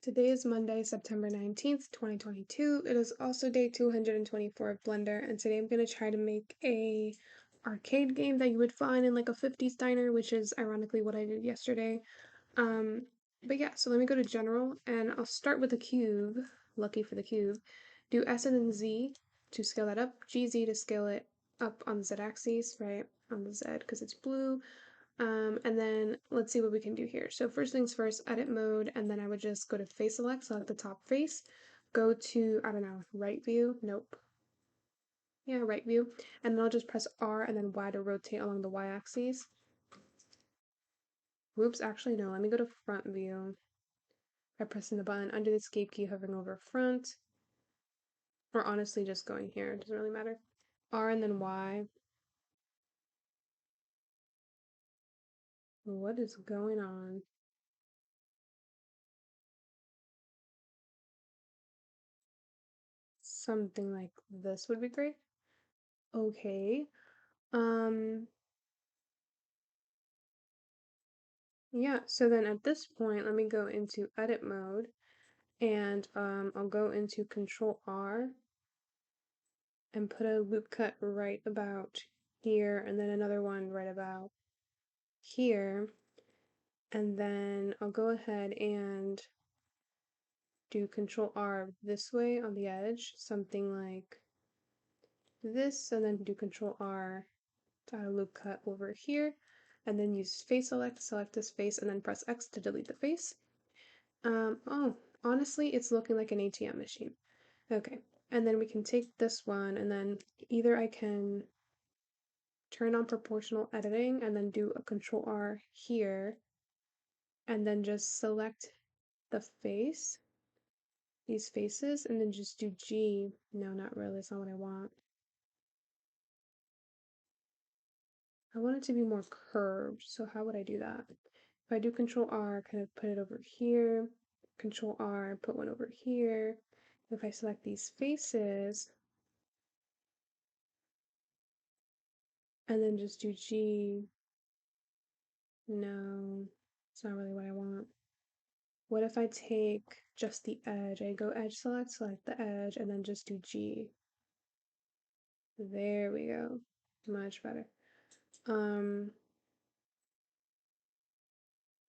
Today is Monday, September 19th, 2022. It is also day 224 of Blender, and today I'm going to try to make a arcade game that you would find in like a 50s diner, which is ironically what I did yesterday. Um, but yeah, so let me go to General, and I'll start with a cube, lucky for the cube. Do S and then Z to scale that up, GZ to scale it up on the Z axis, right, on the Z because it's blue. And then let's see what we can do here. So first things first, edit mode, and then I would just go to face select the top face, go to, I don't know, right view, nope. Yeah, right view. And then I'll just press R and then Y to rotate along the Y axis. Whoops, actually no, let me go to front view by pressing the button under the escape key, hovering over front, or honestly just going here, it doesn't really matter. R and then Y. What is going on? Something like this would be great. Okay. Um, Yeah, so then at this point, let me go into edit mode and I'll go into Control R and put a loop cut right about here and then another one right about here. And then I'll go ahead and do Control R this way on the edge, something like this, and then do Control R to add a loop cut over here, and then use face select this face, and then press X to delete the face. Oh, honestly, it's looking like an ATM machine. Okay, and then we can take this one, and then either I can turn on proportional editing and then do a Control R here, and then just select the face, these faces, and then just do G. No, not really, it's not what I want. I want it to be more curved, so how would I do that? If I do Control R, kind of put it over here, Control R, put one over here. If I select these faces, and then just do G. No, it's not really what I want. What if I take just the edge? I go edge select the edge, and then just do G. There we go. Much better.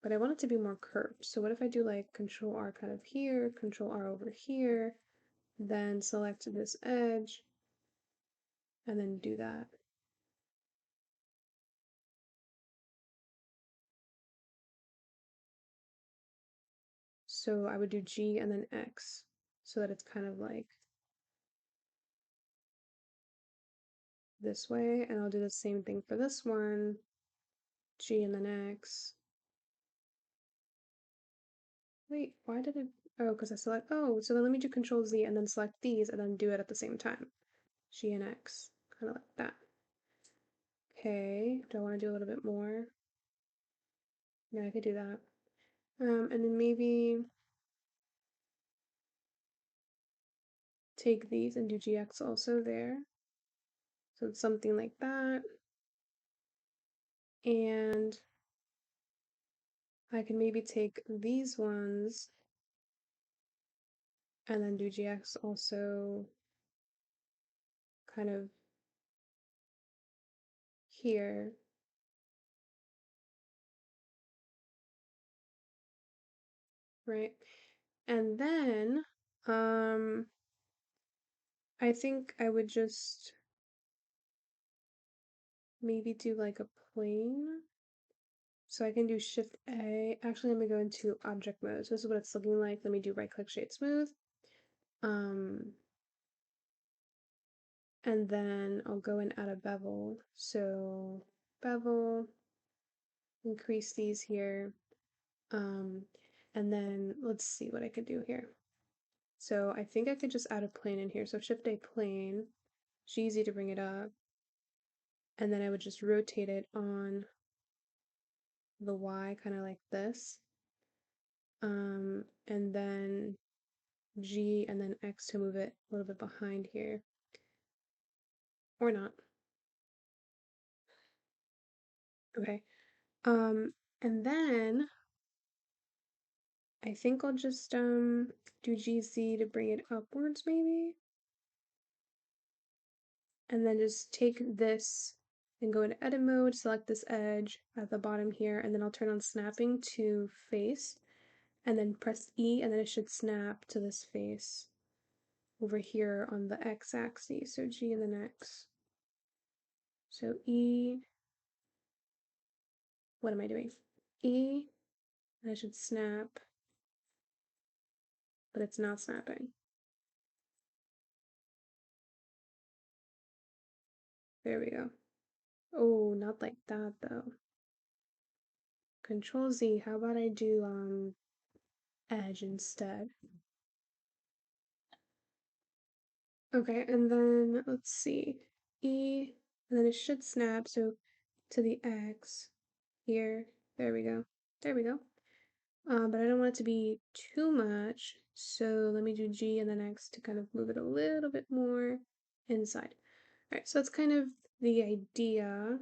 But I want it to be more curved. So what if I do like Control R kind of here, Control R over here, then select this edge, and then do that. So I would do G and then X, so that it's kind of like this way, and I'll do the same thing for this one, G and then X. Wait, why did it? Oh, because I select. Oh, so then let me do Control Z and then select these and then do it at the same time. G and X, kind of like that. Okay, do I want to do a little bit more? Yeah, I could do that. And then maybe take these and do GX also there. So it's something like that. And I can maybe take these ones and then do GX also kind of here. Right? And then I think I would just maybe do like a plane. So I can do Shift A. Actually, let me go into object mode. So this is what it's looking like. Let me do right click shade smooth. Um, and then I'll go and add a bevel. So bevel, increase these here. Um, and then let's see what I could do here. So I think I could just add a plane in here. So Shift A plane, GZ to bring it up. And then I would just rotate it on the Y kind of like this. And then G and then X to move it a little bit behind here. Or not. Okay. Um, and then I think I'll just do GZ to bring it upwards maybe. And then just take this and go into edit mode, select this edge at the bottom here, and then I'll turn on snapping to face, and then press E, and then it should snap to this face over here on the x-axis, so G and then X. So E, what am I doing? E, and I should snap, but it's not snapping. There we go. Oh, not like that though. Control Z, how about I do edge instead? Okay, and then let's see. E, and then it should snap, so to the X here. There we go. There we go. But I don't want it to be too much, so let me do G and then X to kind of move it a little bit more inside. Alright, so that's kind of the idea.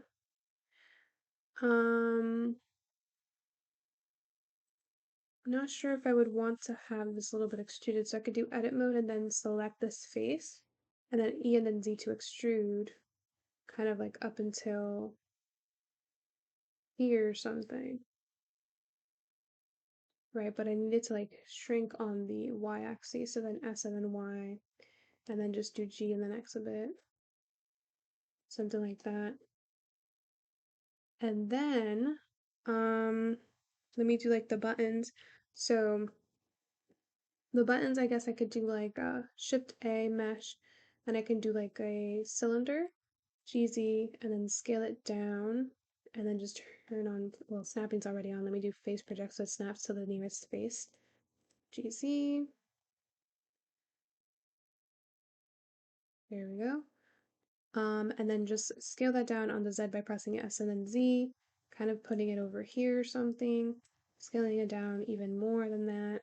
I'm not sure if I would want to have this a little bit extruded, so I could do edit mode and then select this face, and then E and then Z to extrude, kind of like up until here or something. Right, but I needed to like shrink on the y-axis, so then S and then Y, and then just do G and then X a bit. Something like that. And then, let me do like the buttons. So the buttons, I guess I could do like Shift A mesh, and I can do like a cylinder, GZ, and then scale it down, and then just turn on, well, snapping's already on. Let me do face project so it snaps to the nearest face. GZ. There we go. And then just scale that down on the Z by pressing S and then Z, kind of putting it over here or something, scaling it down even more than that.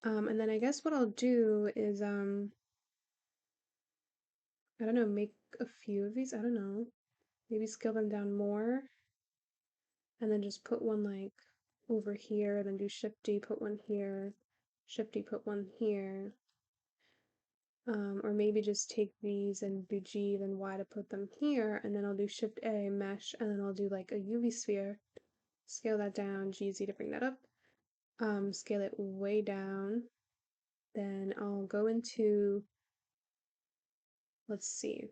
And then I guess what I'll do is, I don't know, make a few of these, I don't know, maybe scale them down more, and then just put one like over here, then do Shift D, put one here, Shift D, put one here. Or maybe just take these and do G, then Y to put them here, and then I'll do Shift A, mesh, and then I'll do like a UV sphere, scale that down, GZ to bring that up, scale it way down, then I'll go into, let's see,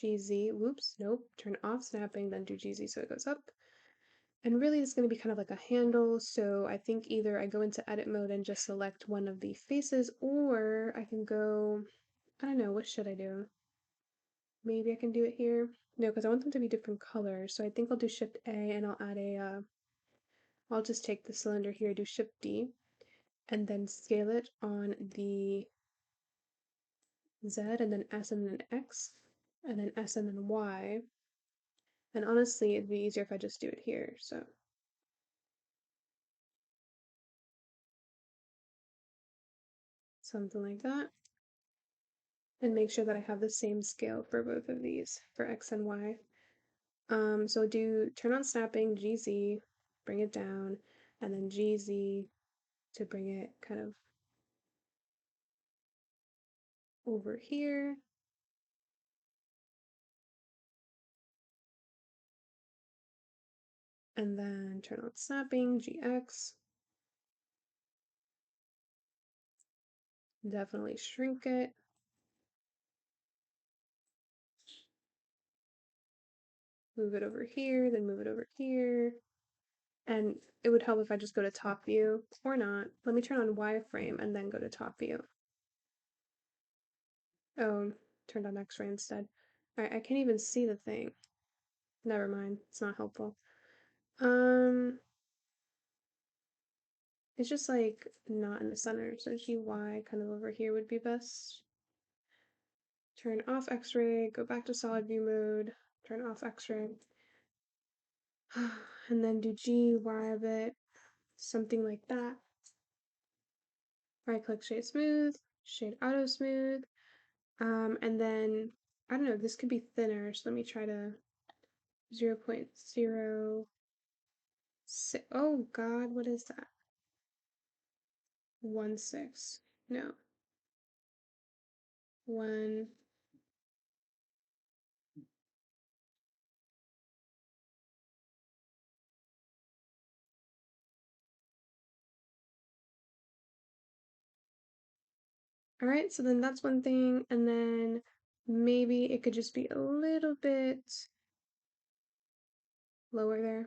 GZ, whoops, nope, turn off snapping, then do GZ so it goes up. And really it's going to be kind of like a handle, so I think either I go into edit mode and just select one of the faces, or I can go, I don't know, what should I do? Maybe I can do it here. No, because I want them to be different colors. So I think I'll do Shift A and I'll add I'll just take the cylinder here, do Shift D, and then scale it on the Z and then S and then X, and then S and then Y. And honestly, it'd be easier if I just do it here, so. Something like that. And make sure that I have the same scale for both of these, for X and Y. So do turn on snapping, GZ, bring it down, and then GZ to bring it kind of over here. And then turn on snapping, GX. Definitely shrink it. Move it over here, then move it over here. And it would help if I just go to top view or not. Let me turn on wireframe and then go to top view. Oh, turned on X-ray instead. Alright, I can't even see the thing. Never mind, it's not helpful. It's just like not in the center, so GY kind of over here would be best. Turn off X-ray, go back to solid view mode, turn off X-ray. And then do GY a bit, something like that. Right click shade smooth, shade auto smooth. And then I don't know, this could be thinner, so let me try to 0.0 Oh God, what is that? 1 6. No. 1. All right, so then that's one thing, and then maybe it could just be a little bit lower there.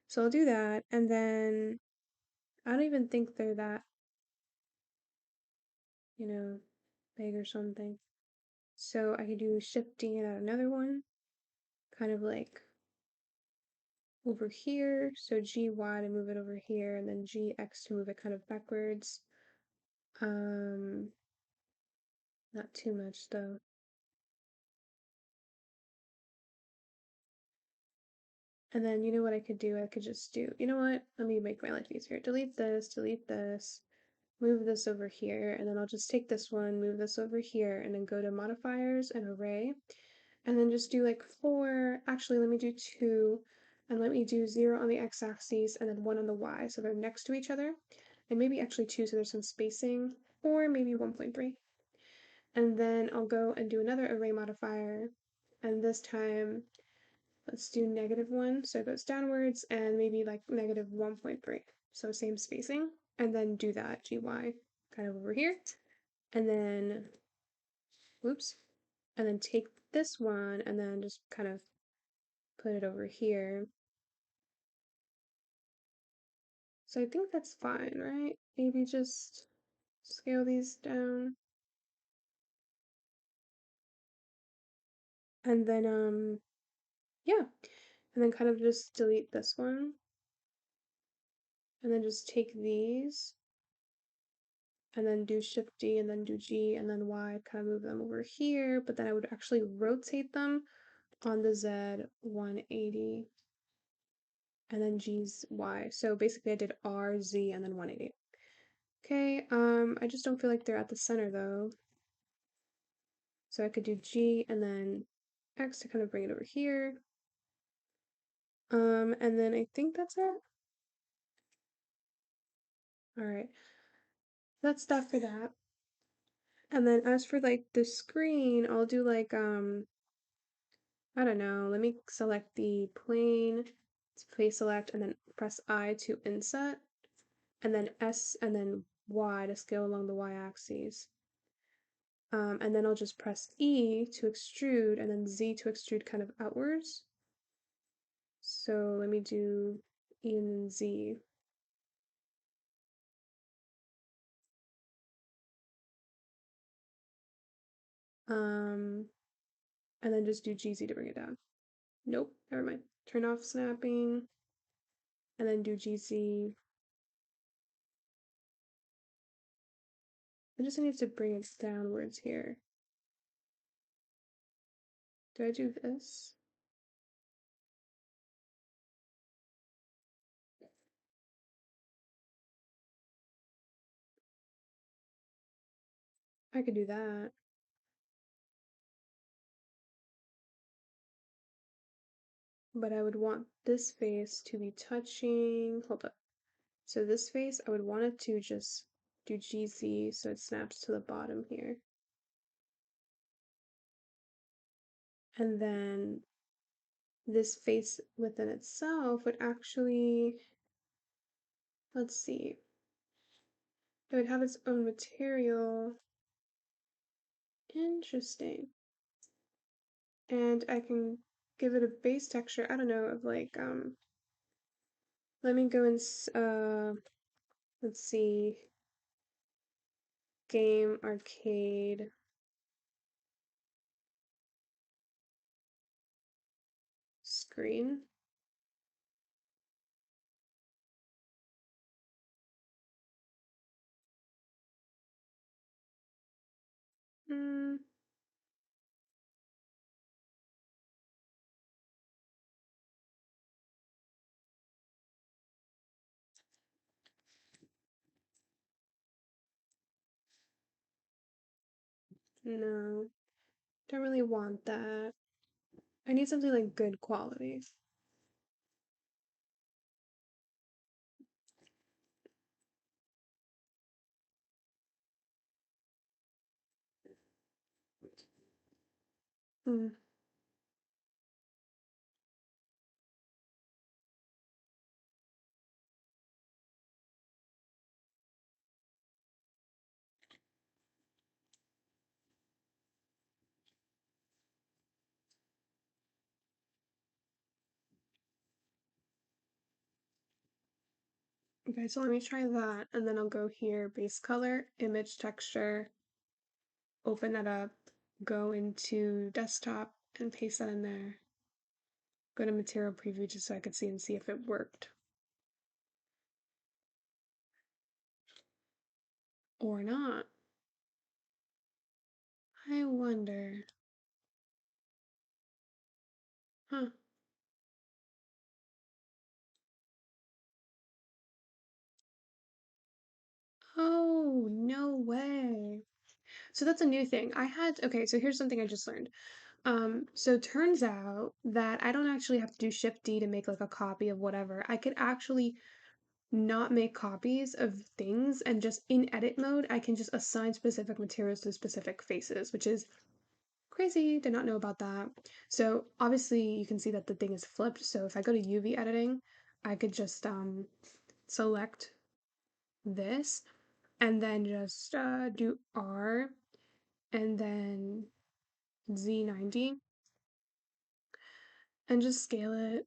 So I'll do that, and then I don't even think they're that, you know, big or something. So I could do Shift D and add another one, kind of like over here. So GY to move it over here, and then GX to move it kind of backwards. Um, Not too much though. And then you know what I could do? I could just do, you know what? Let me make my life easier. Delete this, move this over here, and then I'll just take this one, move this over here, and then go to modifiers and array, and then just do like 4. Actually, let me do 2, and let me do 0 on the x-axis and then 1 on the y, so they're next to each other, and maybe actually 2 so there's some spacing, or maybe 1.3. And then I'll go and do another array modifier, and this time let's do -1, so it goes downwards, and maybe like -1.3, so same spacing, and then do that gy kind of over here, and then, whoops, and then take this one and then just kind of put it over here. So I think that's fine, right? Maybe just scale these down. And then, yeah. And then kind of just delete this one. And then just take these. And then do Shift D and then do G and then Y, kind of move them over here. But then I would actually rotate them on the Z 180. And then G's Y. So basically I did R, Z, and then 180. Okay, I just don't feel like they're at the center though. So I could do G and then X to kind of bring it over here. And then I think that's it. All right, that's that for that. And then as for like the screen, I'll do like, I don't know, let me select the plane, place select, and then press I to inset, and then S and then Y to scale along the Y axis. And then I'll just press E to extrude and then Z to extrude kind of outwards. So let me do E and then Z. Um, and then just do GZ to bring it down. Nope, never mind. Turn off snapping, and then do GZ. I just need to bring it downwards here. Do I do this? I could do that. But I would want this face to be touching. Hold up. So this face, I would want it to just do GZ so it snaps to the bottom here. And then this face within itself would actually, let's see, it would have its own material. Interesting. And I can give it a base texture, I don't know, of like, let me go and, let's see, game, arcade, screen. Hmm, no, don't really want that. I need something like good quality. Hmm. Okay, so let me try that, and then I'll go here, base color, image texture, open that up, go into desktop, and paste that in there. Go to material preview just so I could see and see if it worked. Or not. I wonder. Huh. Oh, no way. So that's a new thing. Okay, so here's something I just learned. So turns out that I don't actually have to do Shift D to make like a copy of whatever. I could actually not make copies of things and just in edit mode, I can just assign specific materials to specific faces, which is crazy. Did not know about that. So obviously you can see that the thing is flipped. So if I go to UV editing, I could just select this and then just do R and then Z90 and just scale it.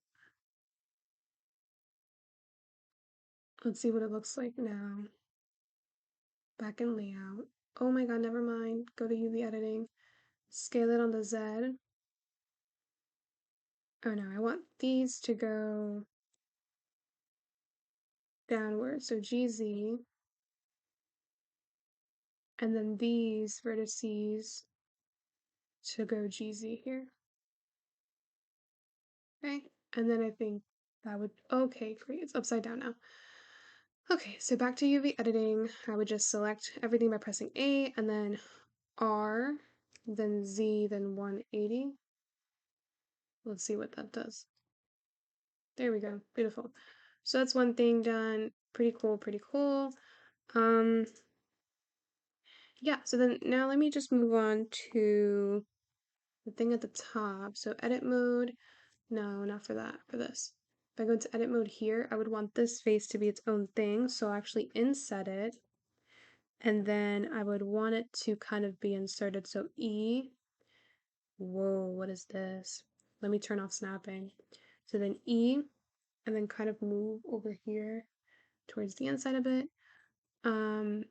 Let's see what it looks like now. Back in layout. Oh my god, never mind. Go to UV editing. Scale it on the Z. Oh no, I want these to go downward. So GZ. And then these vertices to go GZ here. Okay. And then I think that would, okay, great. It's upside down now. Okay, so back to UV editing. I would just select everything by pressing A and then R, then Z, then 180. Let's see what that does. There we go. Beautiful. So that's one thing done. Pretty cool, pretty cool. Um, yeah, so then now let me just move on to the thing at the top. So edit mode. No, not for that, for this. If I go into edit mode here, I would want this face to be its own thing. So I'll actually inset it. And then I would want it to kind of be inserted. So E. Whoa, what is this? Let me turn off snapping. So then E, and then kind of move over here towards the inside a bit. Um,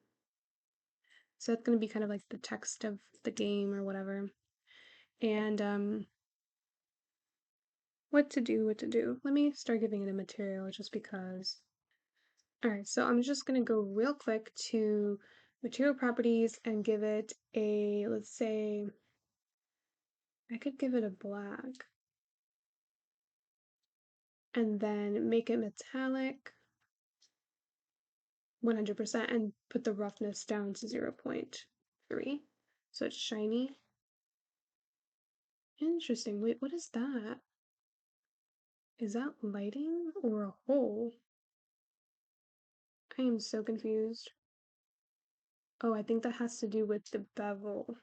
so that's going to be kind of like the text of the game or whatever. And what to do, what to do. Let me start giving it a material just because. All right, so I'm just going to go real quick to material properties and give it a, let's say, I could give it a black and then make it metallic 100% and put the roughness down to 0.3. So it's shiny. Interesting. Wait, what is that? Is that lighting or a hole? I am so confused. Oh, I think that has to do with the bevel.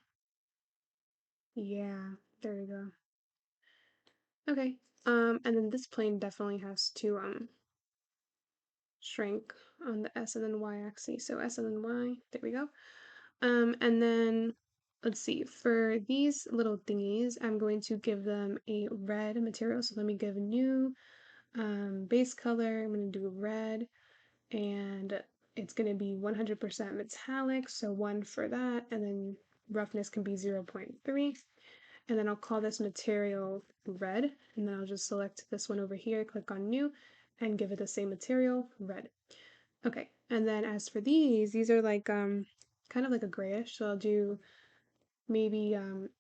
Yeah, there we go. Okay. And then this plane definitely has to shrink on the S and then Y axis. So S and then Y. There we go. And then let's see. For these little thingies, I'm going to give them a red material. So let me give a new base color. I'm going to do red, and it's going to be 100% metallic. So 1 for that, and then roughness can be 0.3. And then I'll call this material red, and then I'll just select this one over here, click on new, and give it the same material, red. Okay, and then as for these are like kind of like a grayish, so I'll do maybe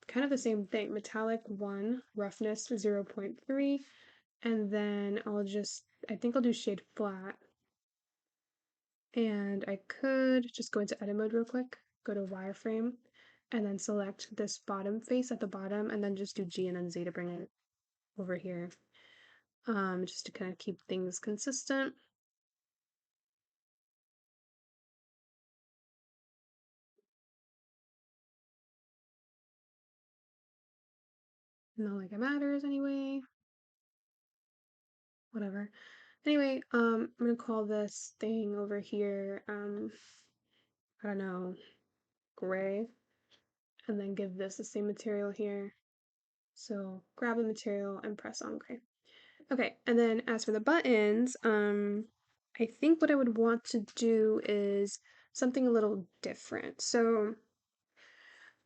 kind of the same thing, metallic 1, roughness 0.3, and then I think I'll do shade flat, and I could just go into edit mode real quick, go to wireframe, and then select this bottom face at the bottom, and then just do G and then Z to bring it over here, just to kind of keep things consistent. not like it matters anyway. Whatever. Anyway, I'm gonna call this thing over here, I don't know, gray, and then give this the same material here. So grab the material and press on gray. Okay, and then as for the buttons, I think what I would want to do is something a little different. So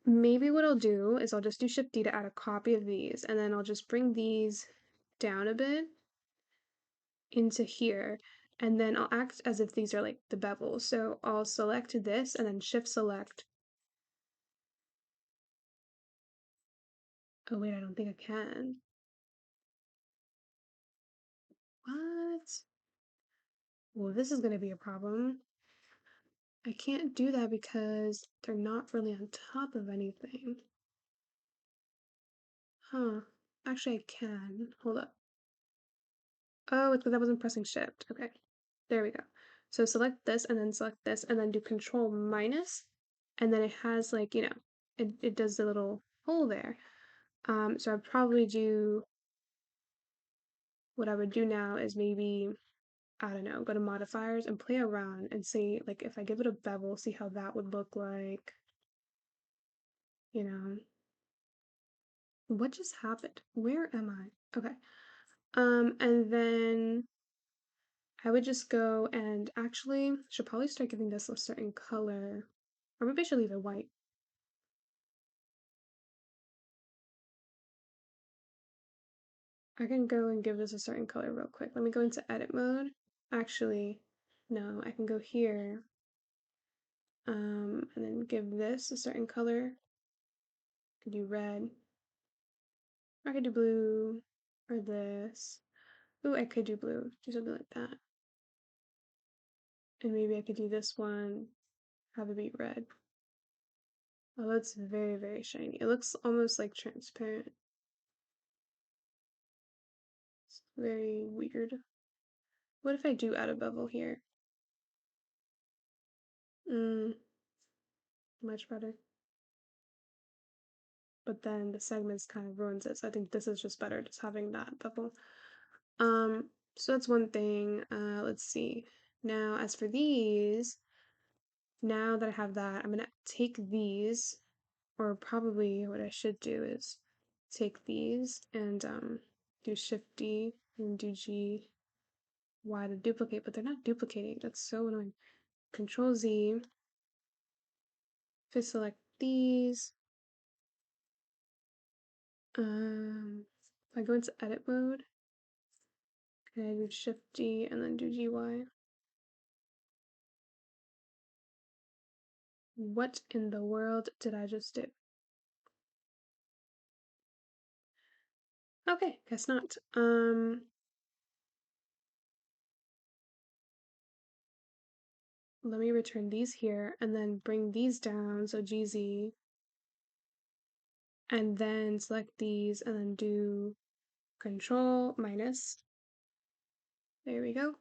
maybe what I'll do is I'll just do Shift D to add a copy of these, and then I'll just bring these down a bit into here, and then I'll act as if these are like the bevels. So I'll select this and then Shift select. Oh wait, I don't think I can. What? Well, this is gonna be a problem. I can't do that because they're not really on top of anything. Huh. Actually, I can. Hold up. Oh, it's because I wasn't pressing shift. Okay. There we go. So select this and then select this and then do control minus. And then it has like, it does the little hole there. So I'd probably do what I would do now is maybe, I don't know, go to modifiers and play around and see like if I give it a bevel, see how that would look like, you know. What just happened? Where am I? Okay. And then I would just go and actually should probably start giving this a certain color. Or maybe I should leave it white. I can go and give this a certain color real quick. Let me go into edit mode. Actually, no, I can go here. And then give this a certain color. I could do red. Or I could do blue. Or this. Ooh, I could do blue. Do something like that. And maybe I could do this one. Have it be red. Oh, that's very, very shiny. It looks almost like transparent. It's very weird. What if I do add a bevel here? Much better. But then the segments kind of ruins it, so I think this is just better, just having that bevel. So that's one thing. Let's see. Now, as for these, now that I have that, I'm gonna take these, or probably what I should do is take these and do Shift D and do G Y to duplicate, but they're not duplicating. That's so annoying. Control Z to select these. If I go into edit mode, can I do Shift D and then do GY? What in the world did I just do? Okay, guess not. Let me return these here and then bring these down, so GZ, and then select these and then do Control minus. There we go.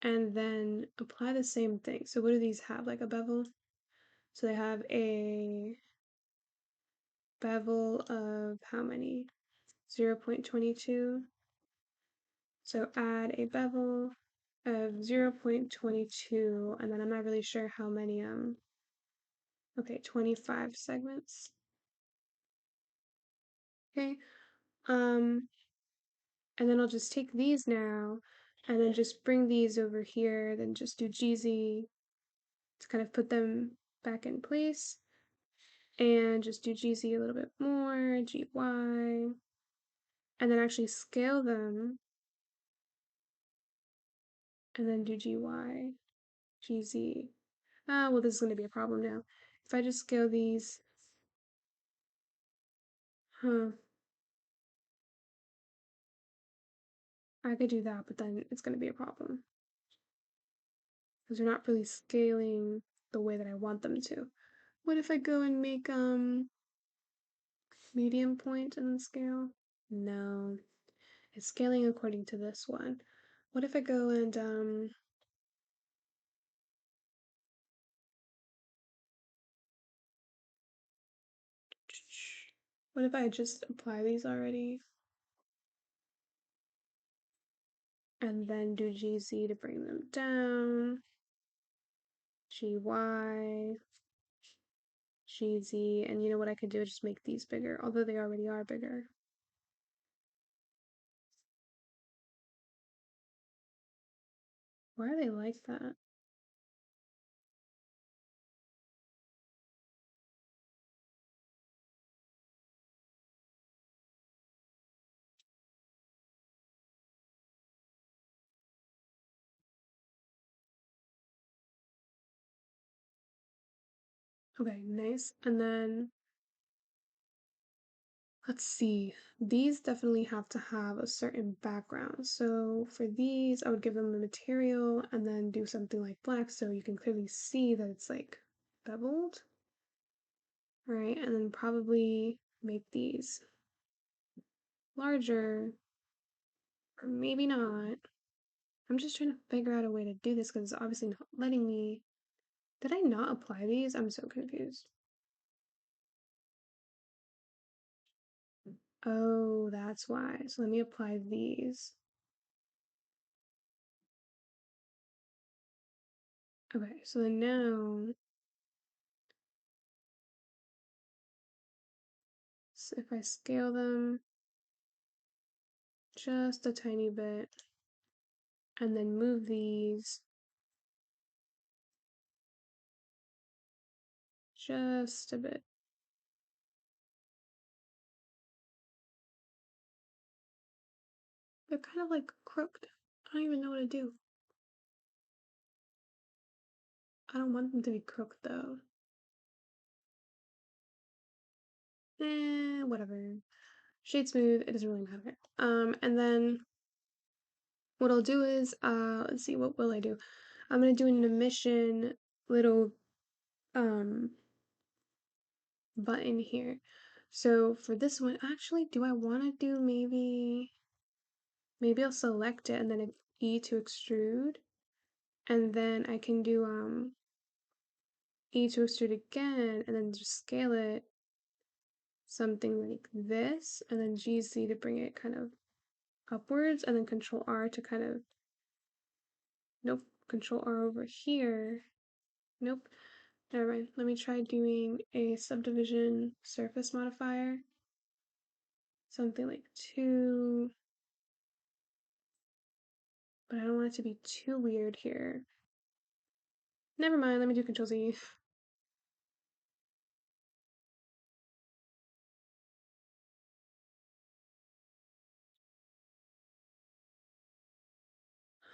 And then apply the same thing. So what do these have? Like a bevel? So they have a bevel of how many? 0.22. So add a bevel of 0.22, and then I'm not really sure how many, okay, 25 segments. Okay, and then I'll just take these now, and then just bring these over here, then just do GZ to kind of put them back in place, and just do GZ a little bit more, GY, and then actually scale them, and then do GY, GZ. Ah, well, this is going to be a problem now. If I just scale these, huh, I could do that, but then it's going to be a problem because they're not really scaling the way that I want them to. What if I go and make medium point and then scale? No, it's scaling according to this one. What if I go and What if I just apply these already? And then do GZ to bring them down. GY. GZ. And you know what I could do is just make these bigger, although they already are bigger. Why are they like that? Okay, nice. And then let's see. These definitely have to have a certain background. So for these, I would give them the material and then do something like black so you can clearly see that it's like beveled. Right, and then probably make these larger, or maybe not. I'm just trying to figure out a way to do this because it's obviously not letting me. Did I not apply these? I'm so confused. Oh, that's why. So let me apply these. Okay, so then now, so if I scale them just a tiny bit and then move these just a bit. They're kind of like crooked. I don't even know what to do. I don't want them to be crooked though. Whatever. Shade smooth, it doesn't really matter. And then what I'll do is, let's see, what will I do? I'm gonna do an emission little um button here. So for this one, actually, do I want to do maybe I'll select it and then E to extrude, and then I can do E to extrude again, and then just scale it something like this, and then GC to bring it kind of upwards, and then Control R to kind of nope, Control R over here. Nope. Never mind. Let me try doing a subdivision surface modifier. Something like 2. But I don't want it to be too weird here. Never mind. Let me do Control Z.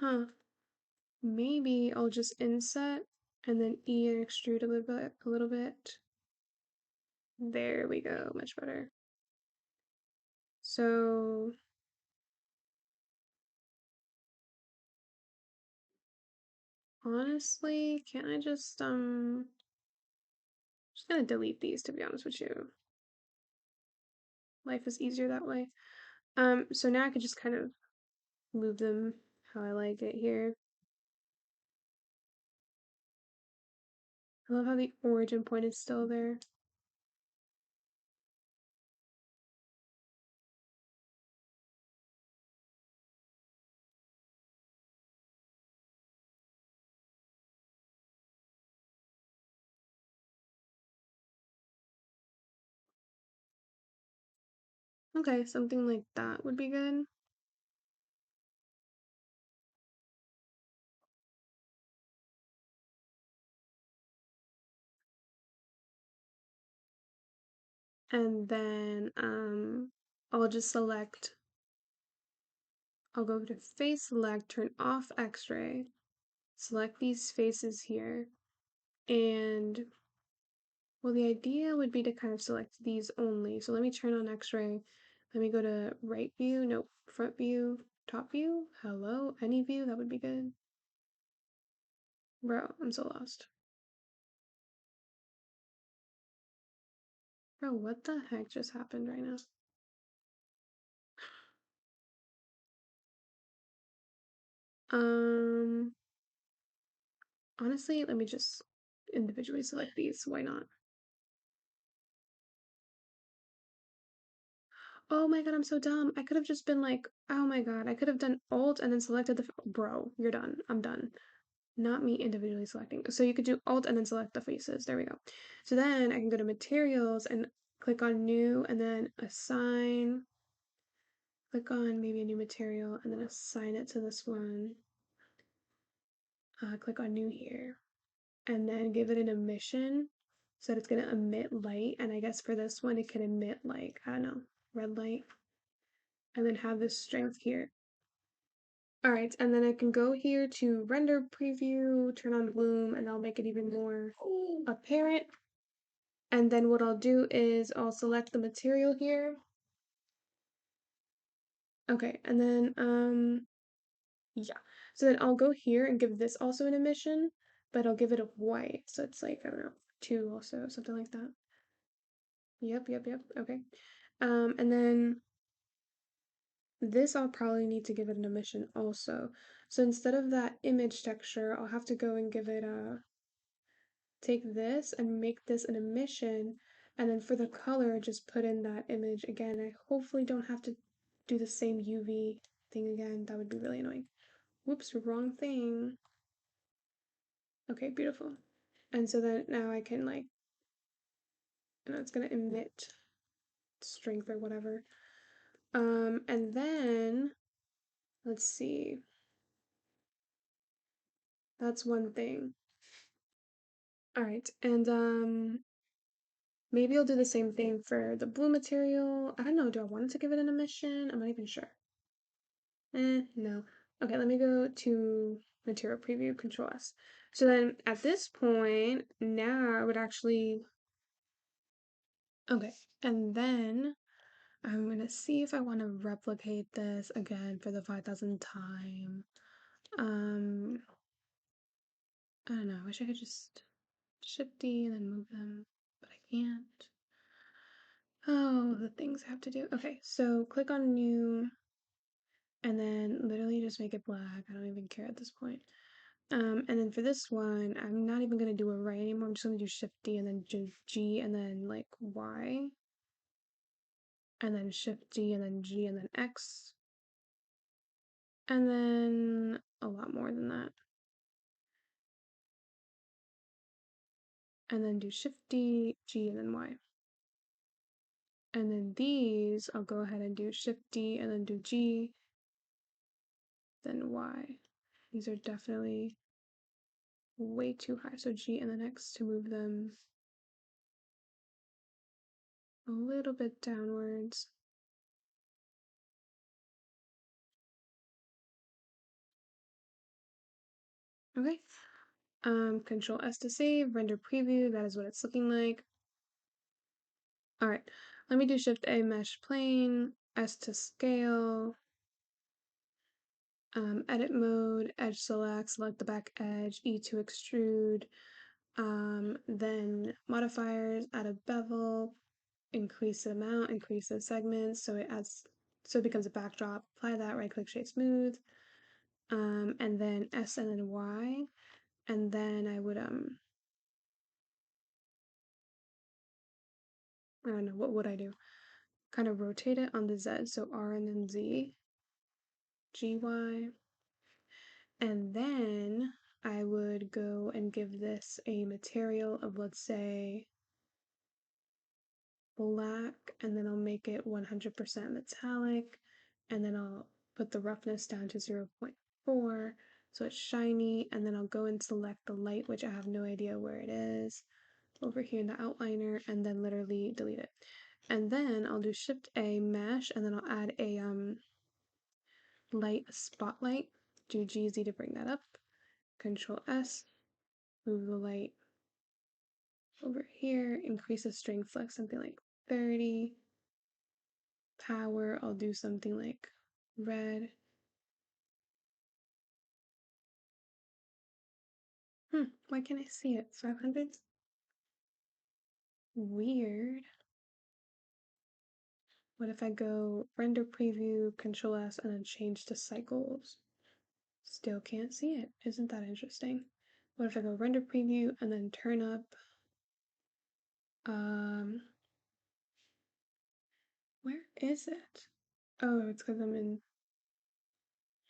Huh. Maybe I'll just inset and then E and extrude a little bit. There we go. Much better. So honestly, can't I just gonna delete these to be honest with you. Life is easier that way. So now I could just kind of move them how I like it here. I love how the origin point is still there. Okay, something like that would be good. And then I'll just select, I'll go to face select, turn off X-ray, select these faces here, and well, the idea would be to kind of select these only. So let me turn on X-ray. Let me go to right view, nope, front view, top view, hello, any view, that would be good. Bro, I'm so lost. Bro, what the heck just happened right now? Um, honestly, let me just individually select these. Why not? Oh my god, I'm so dumb. I could have just been like, oh my god, I could have done Alt and then selected the, bro, you're done. I'm done. Not me individually selecting. So you could do Alt and then select the faces. There we go. So then I can go to materials and click on new and then assign. Click on maybe a new material and then assign it to this one. Click on new here and then give it an emission so that it's going to emit light. And I guess for this one, it can emit like, I don't know, red light and then have this strength here. All right, and then I can go here to render preview, turn on bloom, and I'll make it even more apparent. And then what I'll do is I'll select the material here. Okay, and then, yeah. So then I'll go here and give this also an emission, but I'll give it a white. So it's like, I don't know, 2 also, something like that. Yep, yep, yep. Okay. And then this I'll probably need to give it an emission also. So instead of that image texture, I'll have to go and give it a take this and make this an emission, and then for the color, just put in that image again. I hopefully don't have to do the same UV thing again. That would be really annoying. Whoops, wrong thing. Okay, beautiful. And so then now I can like, it's gonna emit strength or whatever. And then let's see. That's one thing. All right, and maybe I'll do the same thing for the blue material. I don't know, do I want to give it an emission? I'm not even sure. No. Okay, let me go to material preview, Control S. So then at this point, now I would actually, okay, and then I'm gonna see if I want to replicate this again for the 5,000th time. Um, I don't know, I wish I could just Shift D and then move them, but I can't. Oh, the things I have to do. Okay, so click on new and then literally just make it black. I don't even care at this point. And then for this one, I'm not even gonna do a right anymore. I'm just gonna do Shift D and then G and then like Y, and then Shift D and then G and then X, and then a lot more than that. And then do Shift D, G, and then Y. And then these, I'll go ahead and do Shift D and then do G, then Y. These are definitely way too high. So G and then X to move them a little bit downwards. Okay. Control S to save, render preview, that is what it's looking like. All right, let me do Shift A mesh plane, S to scale, edit mode, edge select the back edge, E to extrude, then modifiers, add a bevel, increase the amount, increase the segments, so it becomes a backdrop, apply that, right click shade smooth, and then S and then Y, and then I would, I don't know, what would I do? Kind of rotate it on the Z, so R and then Z, GY, and then I would go and give this a material of, let's say, black, and then I'll make it 100% metallic, and then I'll put the roughness down to 0.4, so it's shiny, and then I'll go and select the light, which I have no idea where it is, over here in the outliner, and then literally delete it. And then I'll do Shift A mesh, and then I'll add a light spotlight, do GZ to bring that up, Control S, move the light over here, increase the strength flex, something like 30, power, I'll do something like red. Why can't I see it? 500? Weird. What if I go render preview, Control S, and then change to cycles? Still can't see it. Isn't that interesting? What if I go render preview and then turn up Where is it? Oh, it's because I'm in.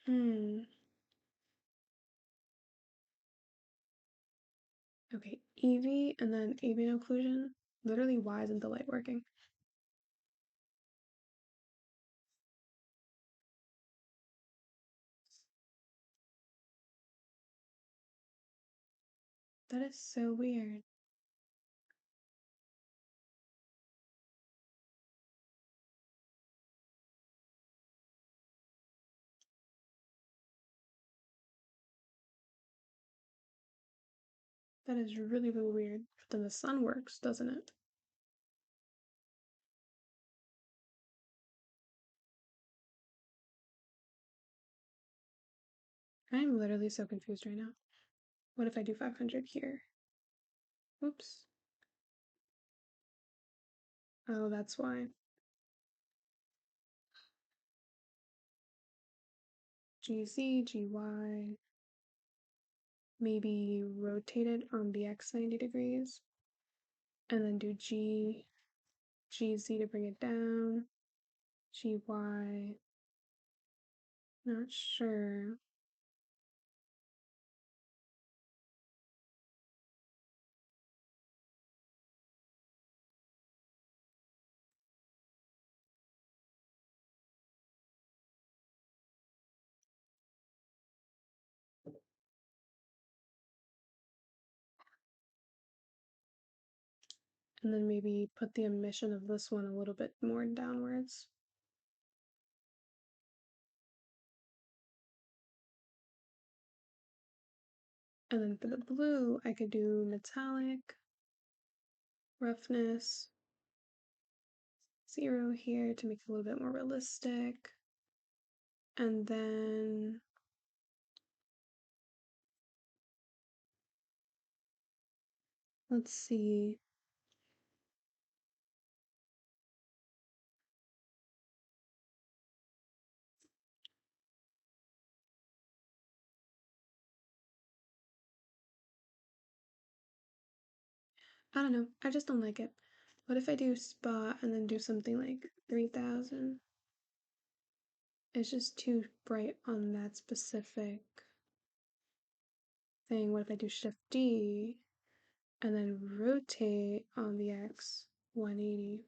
Hmm. Okay, EV and then avian occlusion. Literally, why isn't the light working? That is so weird. That is really, really weird. But then the sun works, doesn't it? I'm literally so confused right now. What if I do 500 here? Oops. Oh, that's why. GZ, GY, maybe rotate it on the X 90 degrees, and then do GZ to bring it down, GY, not sure. And then maybe put the emission of this one a little bit more downwards. And then for the blue, I could do metallic, roughness, 0 here to make it a little bit more realistic. And then let's see. I don't know. I just don't like it. What if I do spot and then do something like 3000? It's just too bright on that specific thing. What if I do Shift D and then rotate on the X 180,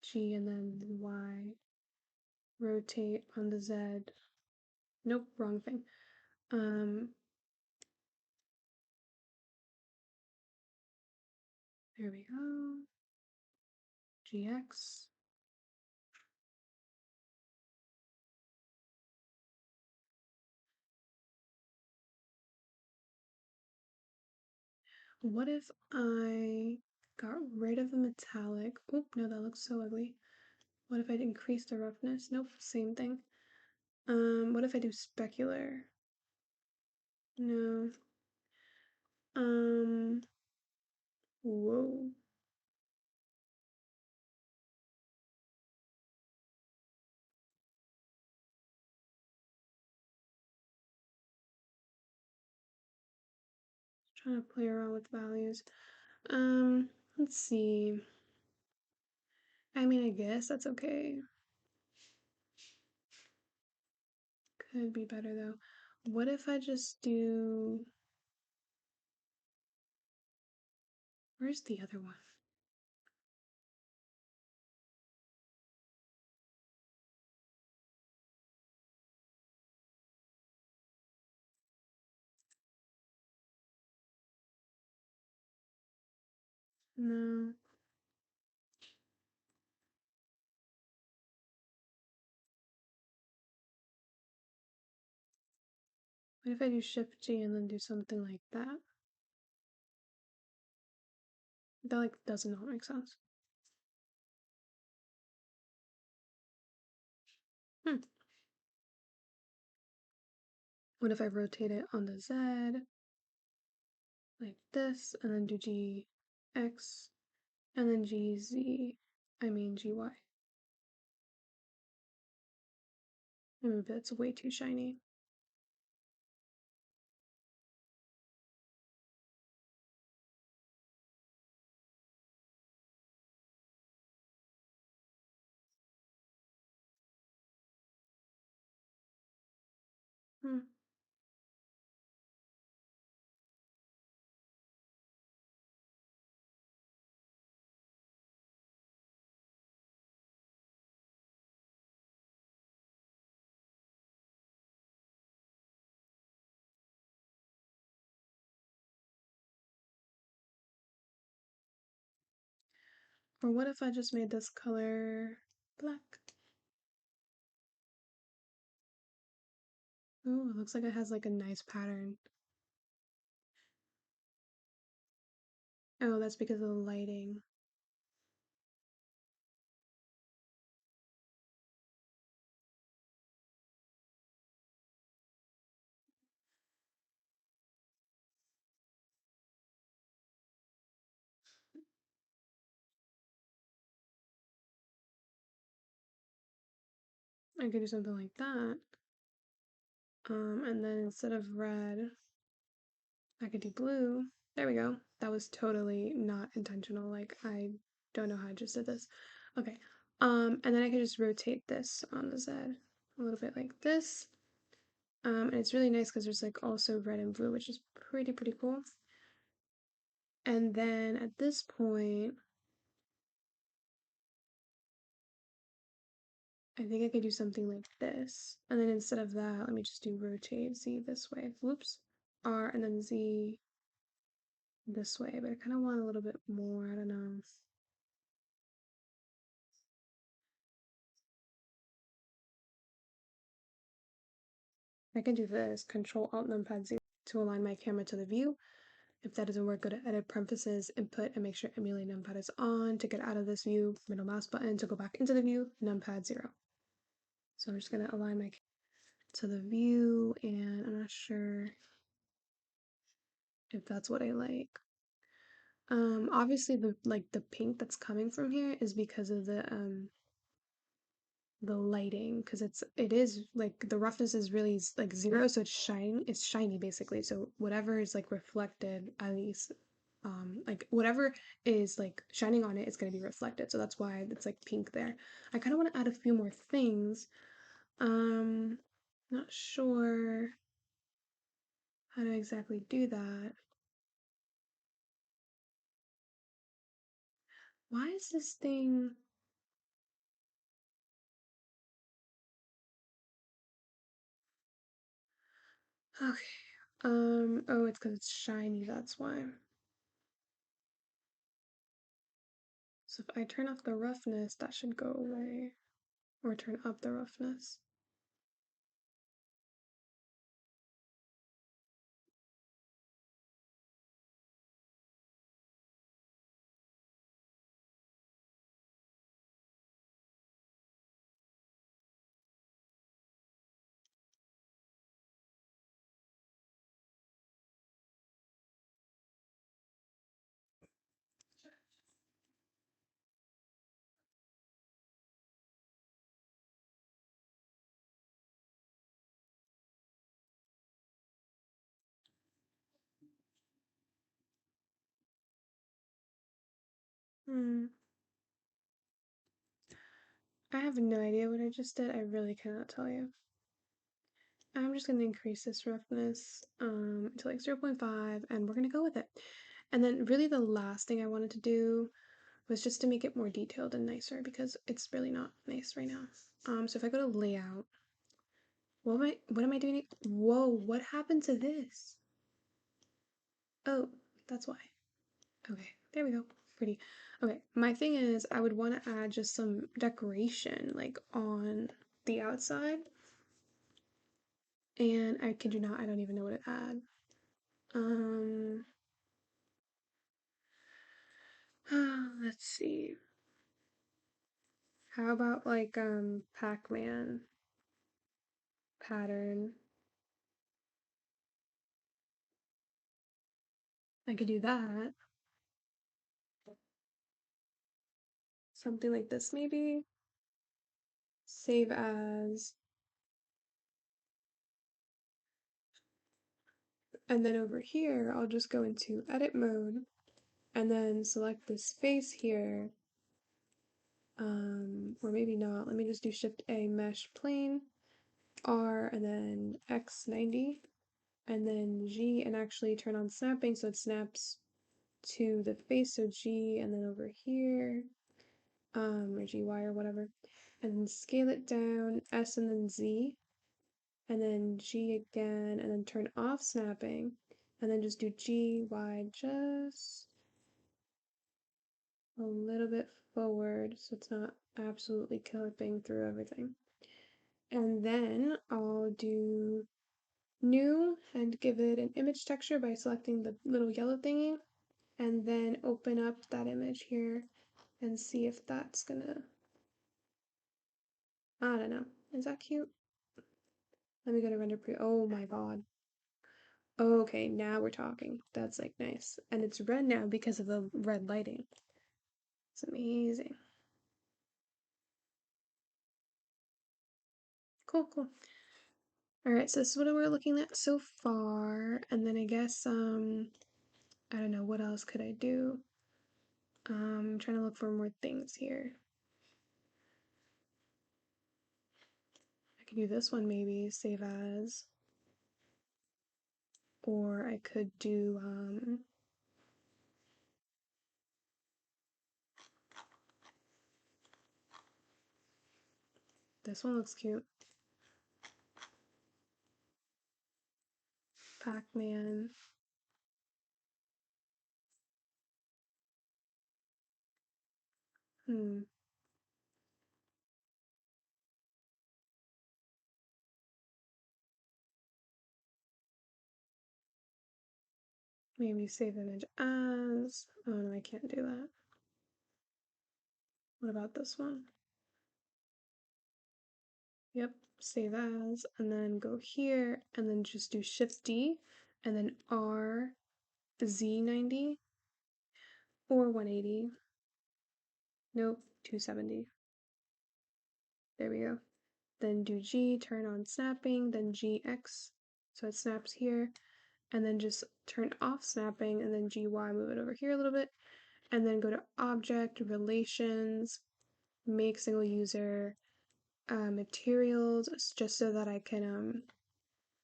G and then Y, rotate on the Z. Nope, wrong thing. There we go. GX. What if I got rid of the metallic? Oop, no, that looks so ugly. What if I increase the roughness? Nope, same thing. What if I do specular? No. Um, whoa. Trying to play around with values. Let's see. I mean, I guess that's okay. Could be better though. What if I just do. Where's the other one? No. What if I do Shift G and then do something like that? That like does not make sense. Hmm. What if I rotate it on the Z like this and then do GX and then GZ? I mean GY. Maybe that's way too shiny. Hmm. Or what if I just made this color black? Oh, it looks like it has like a nice pattern. Oh, that's because of the lighting. I could do something like that. And then instead of red, I could do blue. There we go. That was totally not intentional. Like, I don't know how I just did this. Okay. And then I could just rotate this on the Z a little bit like this. And it's really nice because there's like also red and blue, which is pretty cool. And then at this point, I think I could do something like this. And then instead of that, let me just do rotate Z this way. Whoops. R and then Z this way. But I kind of want a little bit more. I don't know. I can do this, Control Alt Numpad 0 to align my camera to the view. If that doesn't work, go to Edit Parentheses, Input, and make sure Emulate Numpad is on. To get out of this view, middle mouse button. To go back into the view, Numpad 0. So I'm just going to align my to the view, and I'm not sure if that's what I like. Obviously the pink that's coming from here is because of the lighting, because it is like the roughness is really like 0, so it's shiny basically, so whatever is like reflected, at least like whatever is like shining on it is going to be reflected, so that's why it's like pink there. I kind of want to add a few more things. um Not sure how to exactly do that. Why is this thing okay? Oh, it's because it's shiny, that's why. So if I turn off the roughness, that should go away. Or turn up the roughness. Hmm. I have no idea what I just did. I really cannot tell you. I'm just going to increase this roughness to like 0.5, and we're going to go with it. And then really the last thing I wanted to do was just to make it more detailed and nicer, because it's really not nice right now. So if I go to layout, what am I doing? Whoa, what happened to this? Oh, that's why. Okay, there we go. Pretty. Okay, my thing is I would want to add just some decoration like on the outside. And I kid you not, I don't even know what to add. Um, let's see. How about like Pac-Man pattern? I could do that. Something like this maybe. Save as. And then over here, I'll just go into edit mode and then select this face here. Or maybe not. Let me just do Shift A mesh plane. R and then X90, and then G and actually turn on snapping so it snaps to the face, so G and then over here, or GY or whatever, and then scale it down, S and then Z, and then G again, and then turn off snapping, and then just do GY just a little bit forward so it's not absolutely clipping through everything. And then I'll do new and give it an image texture by selecting the little yellow thingy, and then open up that image here and see if that's gonna, I don't know. Is that cute? Let me go to render pre. Oh my god. Okay, now we're talking. That's like nice. And it's red now because of the red lighting. It's amazing. Cool, cool. Alright, so this is what we're looking at so far. And then I guess, I don't know, what else could I do? I'm trying to look for more things here. I could do this one maybe, save as. Or I could do, this one looks cute. Pac-Man. Hmm. Maybe save image as. Oh no, I can't do that. What about this one? Yep, save as, and then go here, and then just do Shift D, and then R Z90 or 180. Nope, 270. There we go. Then do G, turn on snapping, then GX, so it snaps here, and then just turn off snapping, and then GY, move it over here a little bit, and then go to Object, Relations, Make Single User, Materials, just so that I can,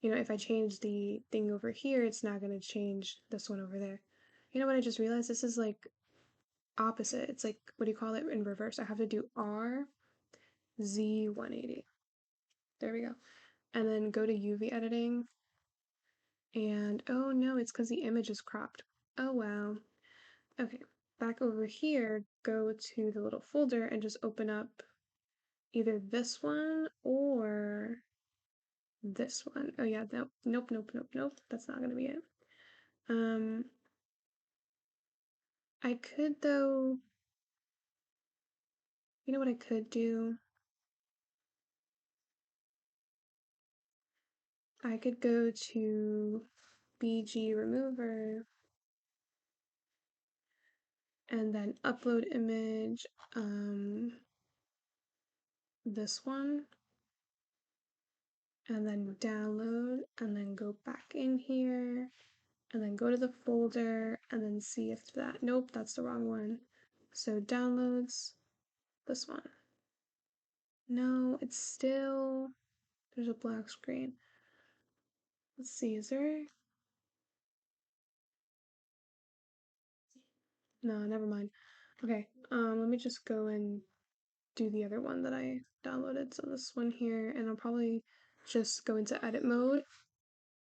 you know, if I change the thing over here, it's not going to change this one over there. You know what I just realized? This is like opposite. It's like, what do you call it, in reverse? I have to do R, Z, 180. There we go. And then go to UV editing. And oh no, it's because the image is cropped. Oh wow. Okay, back over here, go to the little folder and just open up either this one or this one. Oh yeah, nope, nope, nope, nope, nope. That's not gonna be it. I could though, you know what I could do? I could go to BG remover and then upload image, this one, and then download, and then go back in here, and then go to the folder, and then see if that, nope, that's the wrong one. So downloads, this one. No, it's still, there's a black screen. Let's see, is there, no, never mind. Okay, let me just go and do the other one that I downloaded. So this one here, and I'll probably just go into edit mode.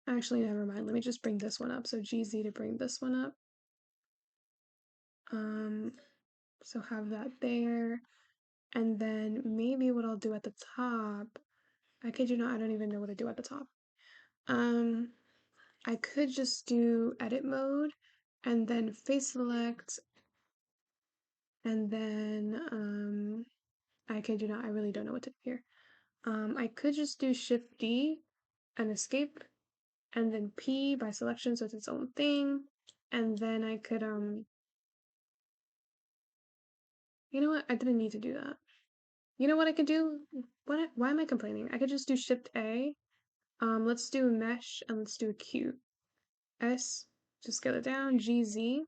Actually, never mind. Let me just bring this one up. So GZ to bring this one up. So have that there. And then maybe what I'll do at the top, I kid you not, I don't even know what to do at the top. I could just do edit mode and then face select, and then I kid you not, I really don't know what to do here. I could just do Shift D and escape, and then P by selection, so it's its own thing. And then I could, you know what? I didn't need to do that. You know what I could do? Why am I complaining? I could just do Shift A. Let's do mesh and let's do acute. S, just scale it down, GZ,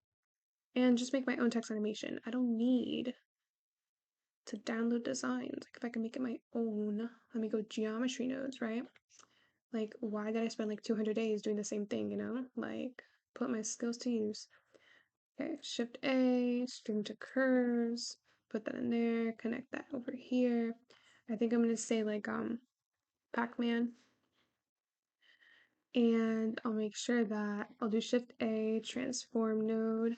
and just make my own text animation. I don't need to download designs. Like if I can make it my own, let me go geometry nodes, right? Like, why did I spend like 200 days doing the same thing, you know? Like, put my skills to use. Okay, Shift A, string to curves, put that in there, connect that over here. I think I'm gonna say like Pac-Man. And I'll make sure that I'll do Shift A, transform node,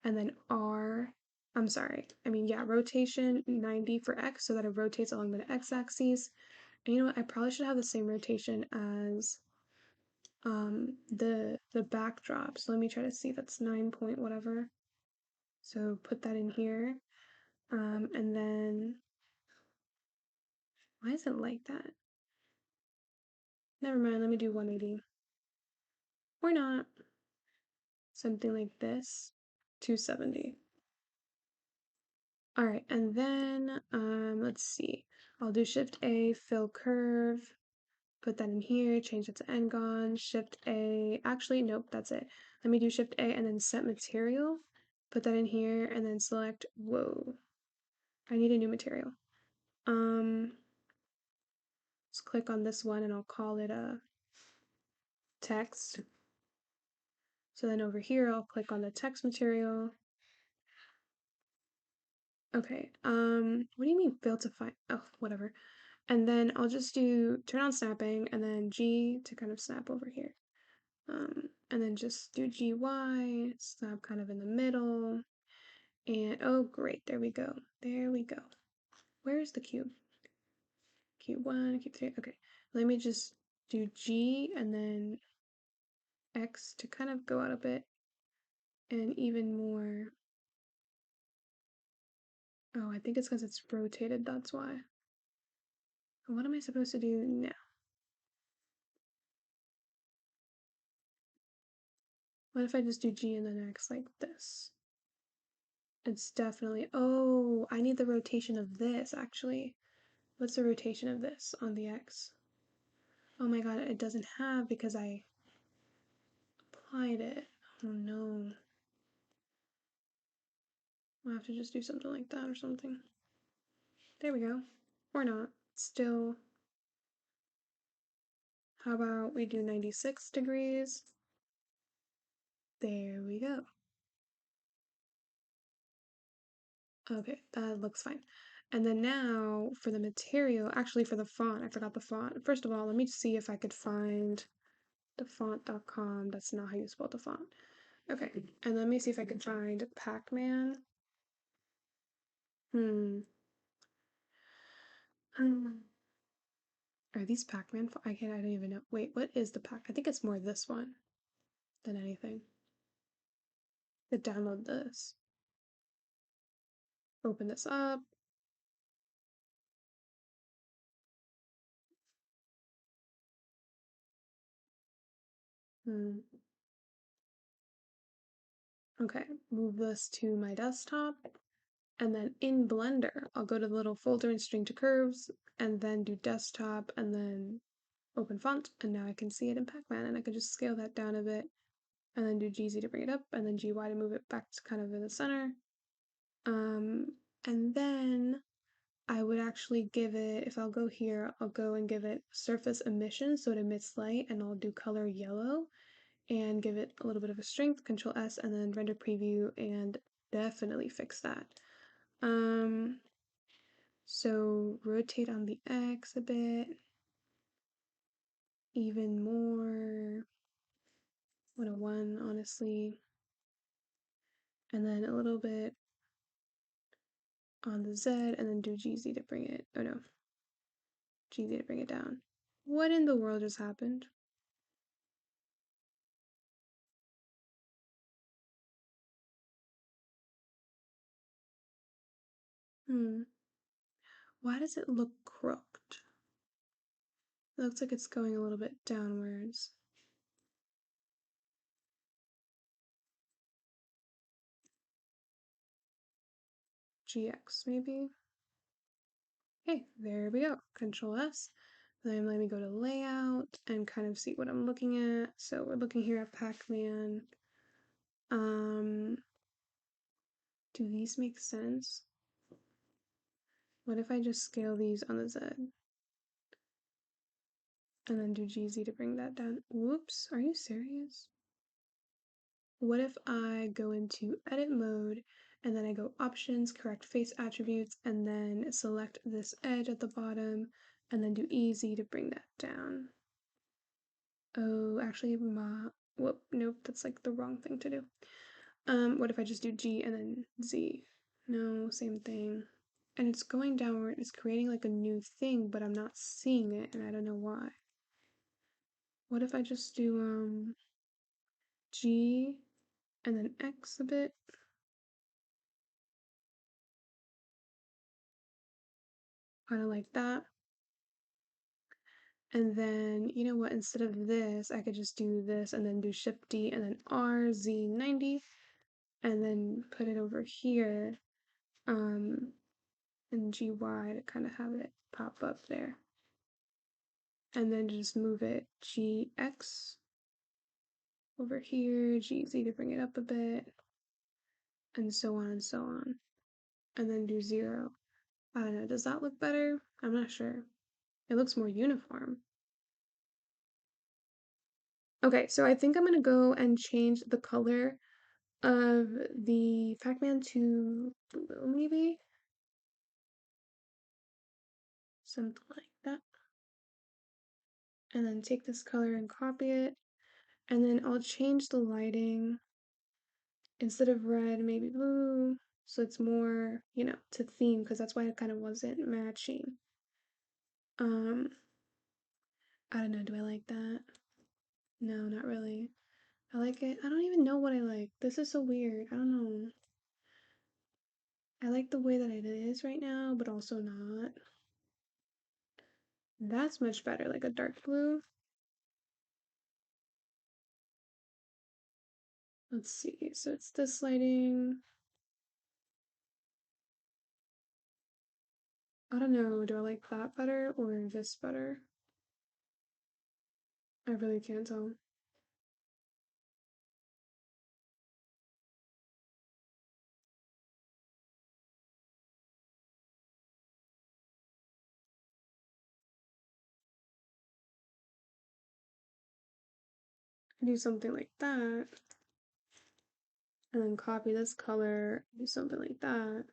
and then R. I'm sorry, rotation 90 for X so that it rotates along the X axis. And you know what? I probably should have the same rotation as the backdrop. So let me try to see. That's 9 point whatever. So put that in here. And then why is it like that? Never mind, let me do 180. Or not. Something like this. 270. All right, and then let's see. I'll do Shift A, fill curve, put that in here, change it to Ngon, Shift A. Actually, nope, that's it. Let me do Shift A and then set material, put that in here, and then select, whoa, I need a new material. Let's click on this one and I'll call it a text. So then over here, I'll click on the text material. Okay, what do you mean fail to find? Oh, whatever. And then I'll just do turn on snapping and then G to kind of snap over here. And then just do GY, snap kind of in the middle. And oh, great, there we go. There we go. Where is the cube? Cube 1, cube 3. Okay, let me just do G and then X to kind of go out a bit and even more. Oh, I think it's because it's rotated, that's why. What am I supposed to do now? What if I just do G and then X like this? It's definitely, oh, I need the rotation of this actually. What's the rotation of this on the X? Oh my god, it doesn't have because I applied it. Oh no. I'll have to just do something like that or something. There we go. Or not. Still, how about we do 96 degrees? There we go. Okay, that looks fine. And then now for the material, actually for the font, I forgot the font. First of all, let me see if I could find the font.com. That's not how you spell the font. Okay, and let me see if I can find Pac-Man. Hmm. Are these Pac-Man? I don't even know. Wait, what is the Pac? I think it's more this one than anything. To download this. Open this up. Hmm. Okay, move this to my desktop. And then in Blender, I'll go to the little folder and string to curves, and then do desktop, and then open font, and now I can see it in Pac-Man, and I can just scale that down a bit, and then do GZ to bring it up, and then GY to move it back to kind of in the center. And then I would actually give it, if I'll go here, I'll go and give it surface emission so it emits light, and I'll do color yellow and give it a little bit of a strength, Control S, and then render preview and definitely fix that. So rotate on the X a bit, even more, 101 honestly, and then a little bit on the Z, and then do GZ to bring it, oh no, GZ to bring it down. What in the world just happened? Why does it look crooked? It looks like it's going a little bit downwards. GX maybe? Hey, there we go. Control S. Then let me go to layout and kind of see what I'm looking at. So we're looking here at Pac-Man. Do these make sense? What if I just scale these on the Z? And then do GZ to bring that down. Whoops, are you serious? What if I go into edit mode and then I go options, correct face attributes, and then select this edge at the bottom and then do EZ to bring that down? Oh, actually, whoop, nope, that's like the wrong thing to do. What if I just do G and then Z? No, same thing. And it's going downward, it's creating like a new thing, but I'm not seeing it and I don't know why. What if I just do G and then X a bit? Kind of like that. And then, you know what, instead of this, I could just do this and then do Shift D and then RZ90 and then put it over here in GY to kind of have it pop up there. And then just move it GX over here, GZ to bring it up a bit, and so on and so on. And then do 0. I don't know, does that look better? I'm not sure. It looks more uniform. Okay, so I think I'm gonna go and change the color of the Pac-Man to blue, maybe? Something like that. And then take this color and copy it. And then I'll change the lighting. Instead of red, maybe blue. So it's more, to theme, because that's why it kind of wasn't matching. Um, I don't know, do I like that? No, not really. I like it. I don't even know what I like. This is so weird. I don't know. I like the way that it is right now, but also not. That's much better, like a dark blue. Let's see. So it's this lighting. I don't know. Do I like that better or this better? I really can't tell. Do something like that. And then copy this color, do something like that.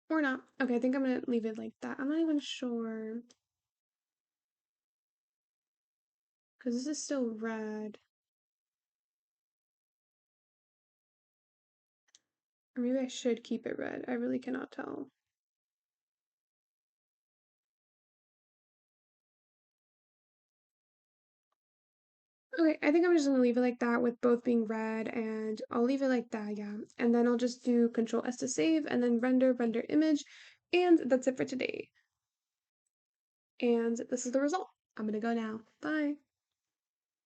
Or not. Okay, I think I'm gonna leave it like that. I'm not even sure. Because this is still red. Or maybe I should keep it red. I really cannot tell. Okay, I think I'm just gonna leave it like that with both being red, and I'll leave it like that, yeah. And then I'll just do Control S to save and then render image, and that's it for today. And this is the result. I'm gonna go now. Bye.